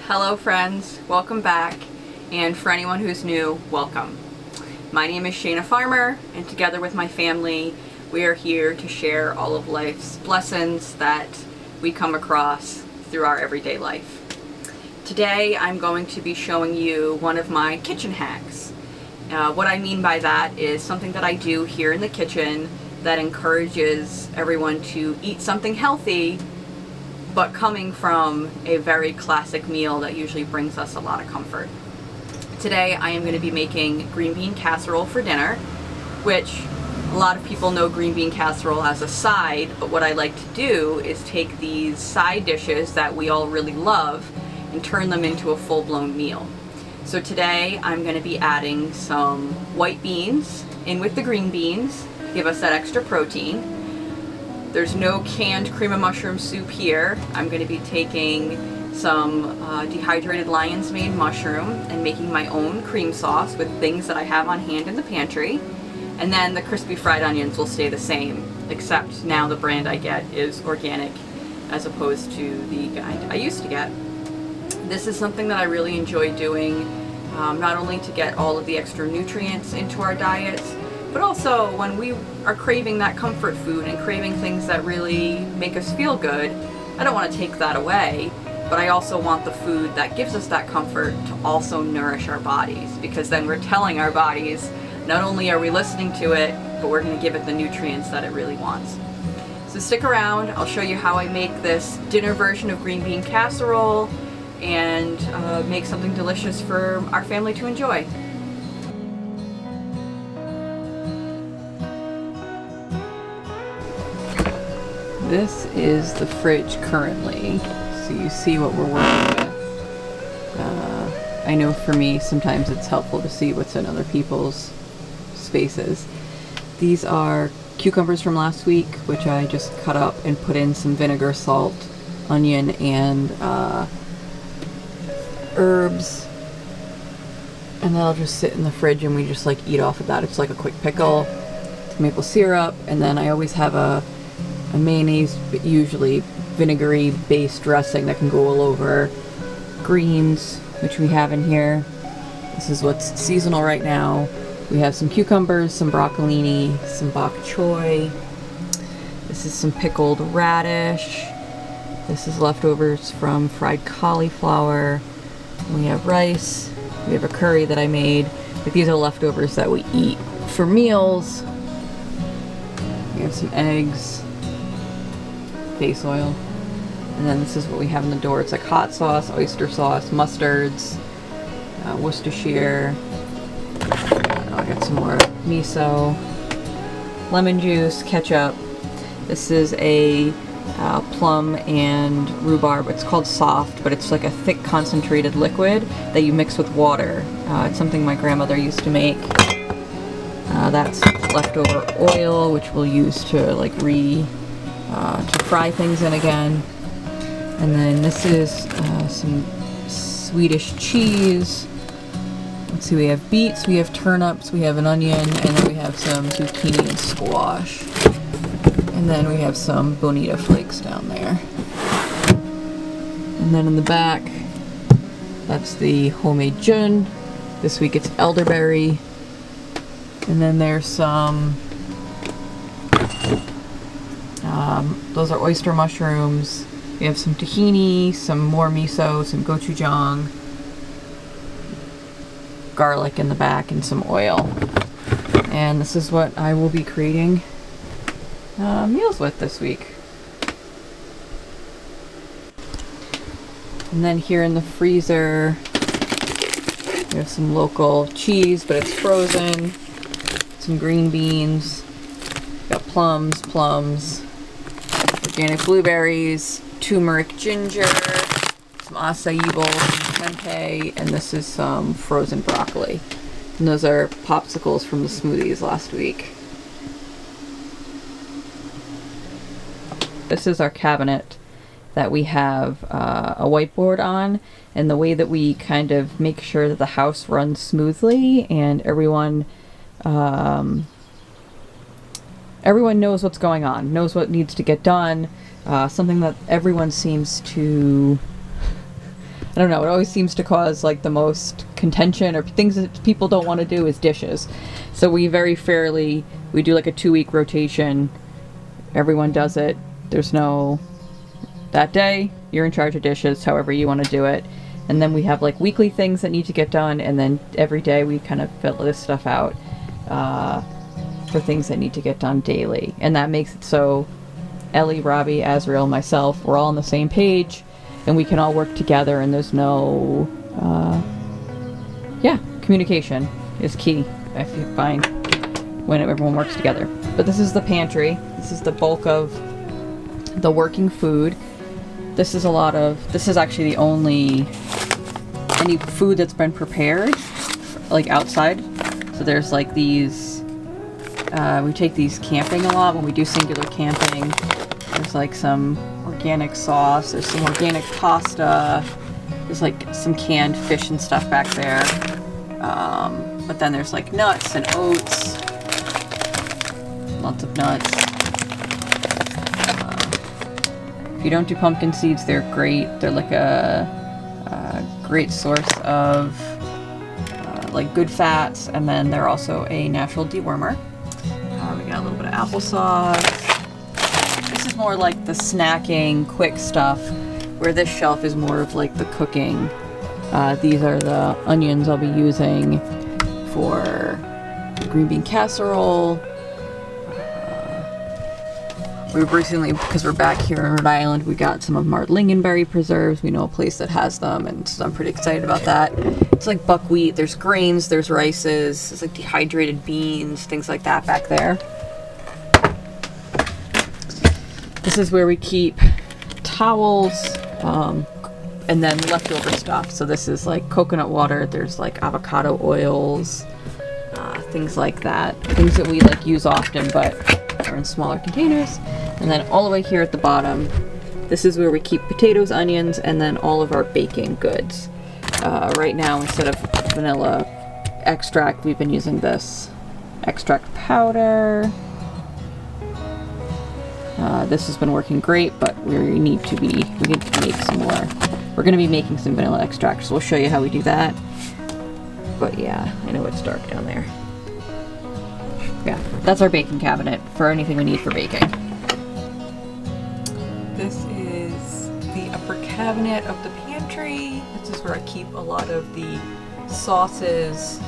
Hello friends, welcome back, and for anyone who's new, welcome. My name is Shaina Farmer, and together with my family, we are here to share all of life's blessings that we come across through our everyday life. Today I'm going to be showing you one of my kitchen hacks. What I mean by that is something that I do here in the kitchen that encourages everyone to eat something healthy, but coming from a very classic meal that usually brings us a lot of comfort. Today I am going to be making green bean casserole for dinner, which a lot of people know green bean casserole as a side, but what I like to do is take these side dishes that we all really love and turn them into a full-blown meal. So today I'm going to be adding some white beans in with the green beans, give us that extra protein. There's no canned cream of mushroom soup here. I'm going to be taking some dehydrated lion's mane mushroom and making my own cream sauce with things that I have on hand in the pantry. And then the crispy fried onions will stay the same, except now the brand I get is organic as opposed to the kind I used to get. This is something that I really enjoy doing, not only to get all of the extra nutrients into our diets, but also when we are craving that comfort food and craving things that really make us feel good. I don't want to take that away, but I also want the food that gives us that comfort to also nourish our bodies, because then we're telling our bodies, not only are we listening to it, but we're going to give it the nutrients that it really wants. So stick around, I'll show you how I make this dinner version of green bean casserole and make something delicious for our family to enjoy. This is the fridge currently, so you see what we're working with. I know for me sometimes it's helpful to see what's in other people's spaces. These are cucumbers from last week, which I just cut up and put in some vinegar, salt, onion, and herbs. And that'll just sit in the fridge and we just like eat off of that. It's like a quick pickle, maple syrup, and then I always have a mayonnaise, but usually vinegary based dressing that can go all over. Greens, which we have in here. This is what's seasonal right now. We have some cucumbers, some broccolini, some bok choy. This is some pickled radish. This is leftovers from fried cauliflower. We have rice. We have a curry that I made. But these are leftovers that we eat for meals. We have some eggs, base oil, and then this is what we have in the door. It's like hot sauce, oyster sauce, mustards, Worcestershire. I got some more miso, lemon juice, ketchup. This is a plum and rhubarb. It's called soft, but it's like a thick concentrated liquid that you mix with water. It's something my grandmother used to make. That's leftover oil, which we'll use to like to fry things in again. And then this is some Swedish cheese. Let's see, we have beets, we have turnips, we have an onion, and then we have some zucchini and squash. And then we have some bonita flakes down there. And then in the back, that's the homemade jun. This week it's elderberry. And then there's some those are oyster mushrooms. We have some tahini, some more miso, some gochujang, garlic in the back, and some oil. And this is what I will be creating meals with this week. And then here in the freezer, we have some local cheese, but it's frozen. Some green beans. Got plums, organic blueberries, turmeric ginger, some acai bowls, some tempeh, and this is some frozen broccoli. And those are popsicles from the smoothies last week. This is our cabinet that we have a whiteboard on, and the way that we kind of make sure that the house runs smoothly and everyone knows what's going on, knows what needs to get done. Something that everyone seems to I don't know, it always seems to cause like the most contention, or things that people don't want to do is dishes. So we do like a 2-week rotation. Everyone does it. There's no, that day you're in charge of dishes, however you want to do it. And then we have like weekly things that need to get done, and then every day we kind of fill this stuff out for things that need to get done daily. And that makes it so Ellie, Robbie, Azrael, myself, we're all on the same page, and we can all work together, and there's no communication is key, I find, when everyone works together. But this is the pantry. This is the bulk of the working food. This is actually the only any food that's been prepared like outside. So there's like these we take these camping a lot when we do singular camping. There's like some organic sauce, there's some organic pasta, there's like some canned fish and stuff back there. But then there's like nuts and oats, lots of nuts. If you don't do pumpkin seeds, they're great. They're like a great source of like good fats, and then they're also a natural dewormer. We got a little bit of applesauce. This is more like the snacking, quick stuff, where this shelf is more of like the cooking. These are the onions I'll be using for the green bean casserole. We recently, because we're back here in Rhode Island, we got some of our lingonberry preserves. We know a place that has them, and so I'm pretty excited about that. It's like buckwheat, there's grains, there's rices, there's like dehydrated beans, things like that back there. This is where we keep towels, and then leftover stuff. So this is like coconut water, there's like avocado oils, things like that. Things that we like use often, but are in smaller containers. And then all the way here at the bottom, this is where we keep potatoes, onions, and then all of our baking goods. Right now, instead of vanilla extract, we've been using this extract powder. This has been working great, but we need to make some more. We're going to be making some vanilla extract, so we'll show you how we do that. But yeah, I know it's dark down there. Yeah, that's our baking cabinet for anything we need for baking. This is the upper cabinet of the pantry. This is where I keep a lot of the sauces,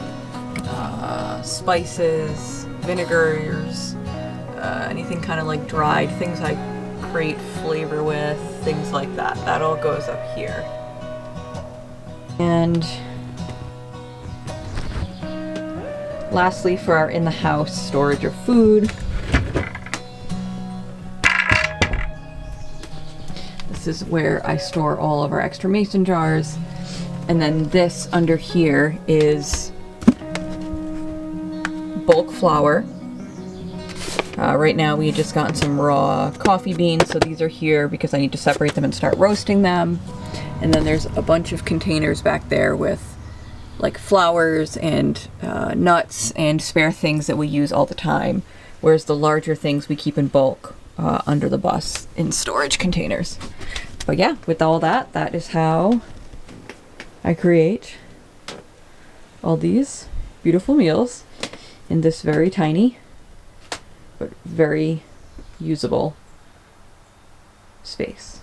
spices, vinegars, anything kind of like dried, things I create flavor with, things like that. That all goes up here. And lastly, for our in-the-house storage of food, this is where I store all of our extra mason jars. And then this under here is bulk flour. Right now we just gotten some raw coffee beans, so these are here because I need to separate them and start roasting them. And then there's a bunch of containers back there with like flours and nuts and spare things that we use all the time, whereas the larger things we keep in bulk under the bus in storage containers. But yeah, with all that, that is how I create all these beautiful meals in this very tiny but very usable space.